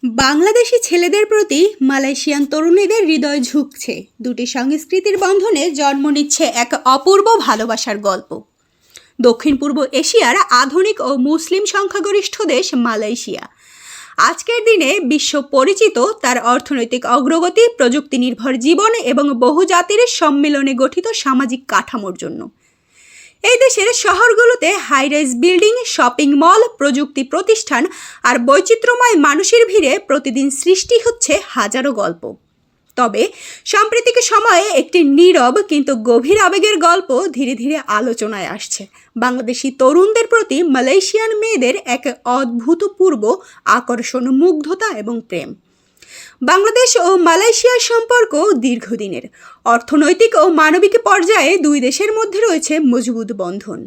বাংলাদেশি ছেলেদের প্রতি মালয়েশিয়ান তরুণীদের হৃদয় ঝুঁকছে। দুটি সংস্কৃতির বন্ধনে জন্ম নিচ্ছে এক অপূর্ব ভালোবাসার গল্প। দক্ষিণ পূর্ব এশিয়ার আধুনিক ও মুসলিম সংখ্যাগরিষ্ঠ দেশ মালয়েশিয়া আজকের দিনে বিশ্ব পরিচিত তার অর্থনৈতিক অগ্রগতি, প্রযুক্তি নির্ভর জীবন এবং বহুজাতির সম্মিলনে গঠিত সামাজিক কাঠামোর জন্য। এই দেশের শহরগুলোতে হাইরাইজ বিল্ডিং, শপিং মল, প্রযুক্তি প্রতিষ্ঠান আর বৈচিত্র্যময় মানুষের ভিড়ে প্রতিদিন সৃষ্টি হচ্ছে হাজারো গল্প। তবে সাম্প্রতিক সময়ে একটি নীরব কিন্তু গভীর আবেগের গল্প ধীরে ধীরে আলোচনায় আসছে। বাংলাদেশি তরুণদের প্রতি মালয়েশিয়ান মেয়েদের এক অভূতপূর্ব আকর্ষণ, মুগ্ধতা এবং প্রেম। বাংলাদেশ ও মালয়েশিয়ার সম্পর্ক দীর্ঘদিনের। অর্থনৈতিক ও মানবিক পর্যায়ে দুই দেশের মধ্যে রয়েছে মজবুত বন্ধন।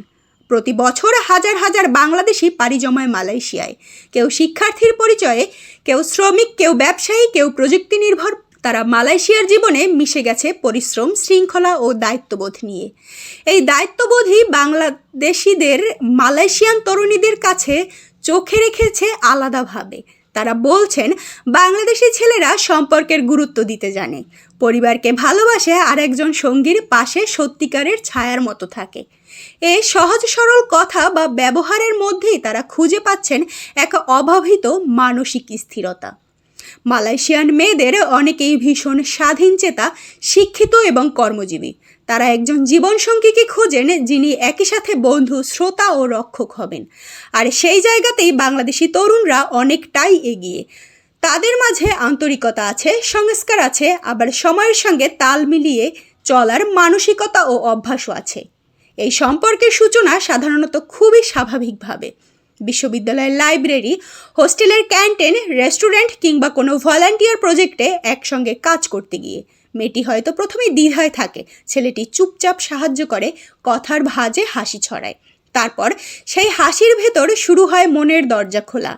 প্রতি বছর হাজার হাজার বাংলাদেশি পাড়ি জমায় মালয়েশিয়ায়। কেউ শিক্ষার্থীর পরিচয়ে, কেউ শ্রমিক, কেউ ব্যবসায়ী, কেউ প্রযুক্তি নির্ভর। তারা মালয়েশিয়ার জীবনে মিশে গেছে পরিশ্রম, শৃঙ্খলা ও দায়িত্ববোধ নিয়ে। এই দায়িত্ববোধই বাংলাদেশিদের মালয়েশিয়ান তরুণীদের কাছে চোখে রেখেছে আলাদাভাবে। তারা বলছেন, বাংলাদেশি ছেলেরা সম্পর্কের গুরুত্ব দিতে জানে, পরিবারকে ভালোবাসে আর একজন সঙ্গীর পাশে সত্যিকারের ছায়ার মতো থাকে। এই সহজ সরল কথা বা ব্যবহারের মধ্যেই তারা খুঁজে পাচ্ছেন এক অভাবিত মানসিক স্থিরতা। মালয়েশিয়ান মেয়েদের অনেকেই ভীষণ স্বাধীনচেতা, শিক্ষিত এবং কর্মজীবী। তারা একজন জীবনসঙ্গীকে খোঁজেন যিনি একই সাথে বন্ধু, শ্রোতা ও রক্ষক হবেন। আর সেই জায়গাতেই বাংলাদেশি তরুণরা অনেকটাই এগিয়ে। তাদের মাঝে আন্তরিকতা আছে, সংস্কার আছে, আবার সময়ের সঙ্গে তাল মিলিয়ে চলার মানসিকতা ও অভ্যাসও আছে। এই সম্পর্কের সূচনা সাধারণত খুবই স্বাভাবিকভাবে। বিশ্ববিদ্যালয়ের লাইব্রেরি, হোস্টেলের ক্যান্টিন, রেস্টুরেন্ট কিংবা কোনো ভলান্টিয়ার প্রজেক্টে একসঙ্গে কাজ করতে গিয়ে। মেয়েটি হয়তো প্রথমে দ্বিধায় থাকে, ছেলেটি চুপচাপ সাহায্য করে, কথার ভাঁজে হাসি ছড়ায়। তারপর সেই হাসির ভেতর শুরু হয় মনের দরজা খোলা।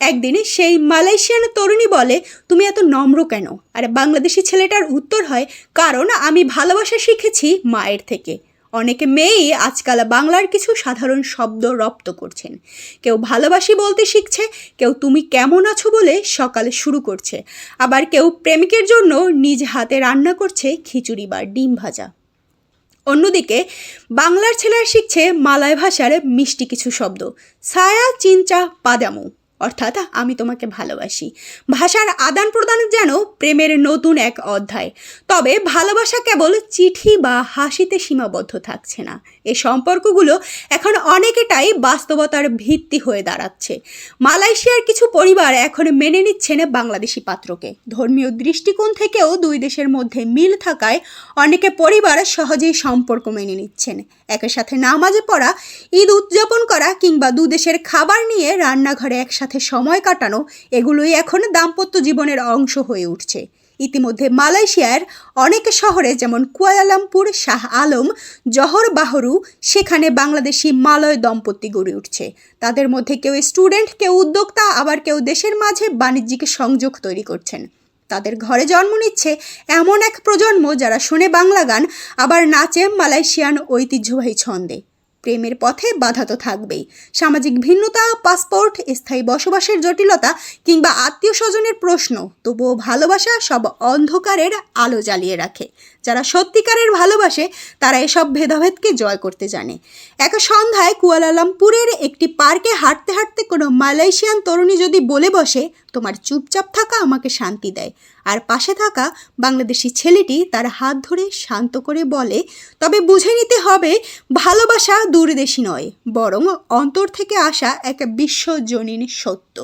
একদিন সেই মালয়েশিয়ান তরুণী বলে, তুমি এত নম্র কেন? আর বাংলাদেশি ছেলেটার উত্তর হয়, কারণ আমি ভালোবাসা শিখেছি মায়ের থেকে। অনেক মেয়েই আজকাল বাংলার কিছু সাধারণ শব্দ রপ্ত করছেন। কেউ ভালোবাসি বলতে শিখছে, কেউ তুমি কেমন আছো বলে সকালে শুরু করছে, আবার কেউ প্রেমিকের জন্য নিজ হাতে রান্না করছে খিচুড়ি বা ডিম ভাজা। অন্যদিকে বাংলার ছেলেরা শিখছে মালয় ভাষার মিষ্টি কিছু শব্দ, ছায়া চিনচা পাদামু, অর্থাৎ আমি তোমাকে ভালোবাসি। ভাষার আদান প্রদান যেন প্রেমের নতুন এক অধ্যায়। তবে ভালোবাসা কেবল চিঠি বা হাসিতে সীমাবদ্ধ থাকছে না। এই সম্পর্কগুলো এখন অনেকটাই বাস্তবতার ভিত্তি হয়ে দাঁড়াচ্ছে। মালয়েশিয়ার কিছু পরিবার এখন মেনে নিচ্ছেন বাংলাদেশি পাত্রকে। ধর্মীয় দৃষ্টিকোণ থেকেও দুই দেশের মধ্যে মিল থাকায় অনেকে পরিবার সহজেই সম্পর্ক মেনে নিচ্ছেন। একের সাথে নামাজে পড়া, ঈদ উদযাপন করা কিংবা দু দেশের খাবার নিয়ে রান্নাঘরে একসাথে সময় কাটানো, এগুলোই এখন দাম্পত্য জীবনের অংশ হয়ে উঠছে। ইতিমধ্যে মালয়েশিয়ার অনেক শহরে, যেমন কুয়ালালামপুর, শাহ আলম, জহর বাহরু, সেখানে বাংলাদেশি মালয় দম্পতি গড়ে উঠছে। তাদের মধ্যে কেউ স্টুডেন্ট, কেউ উদ্যোক্তা, আবার কেউ দেশের মাঝে বাণিজ্যিক সংযোগ তৈরি করছেন। তাদের ঘরে জন্ম নিচ্ছে এমন এক প্রজন্ম যারা শোনে বাংলা গান, আবার নাচে মালয়েশিয়ান ঐতিহ্যবাহী ছন্দে। প্রেমের পথে বাধা তো থাকবেই। সামাজিক ভিন্নতা, পাসপোর্ট, স্থায়ী বসবাসের জটিলতা কিংবা আত্মীয় স্বজনের প্রশ্ন, তবুও ভালোবাসা সব অন্ধকারের আলো জ্বালিয়ে রাখে। যারা সত্যিকারের ভালোবাসে তারা এসব ভেদাভেদকে জয় করতে জানে। এক সন্ধ্যায় কুয়ালালামপুরের একটি পার্কে হাঁটতে হাঁটতে কোনো মালয়েশিয়ান তরুণী যদি বলে বসে, তোমার চুপচাপ থাকা আমাকে শান্তি দেয়, আর পাশে থাকা বাংলাদেশি ছেলেটি তার হাত ধরে শান্ত করে বলে, তবে বুঝে নিতে হবে ভালোবাসা দূরদেশী নয়, বরং অন্তর থেকে আসা এক বিশ্বজনীন সত্য।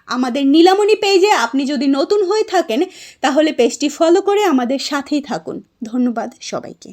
আমাদের নীলামণি পেজে আপনি যদি নতুন হয়ে থাকেন তাহলে পেজটি ফলো করে আমাদের সাথেই থাকুন। ধন্যবাদ সবাইকে।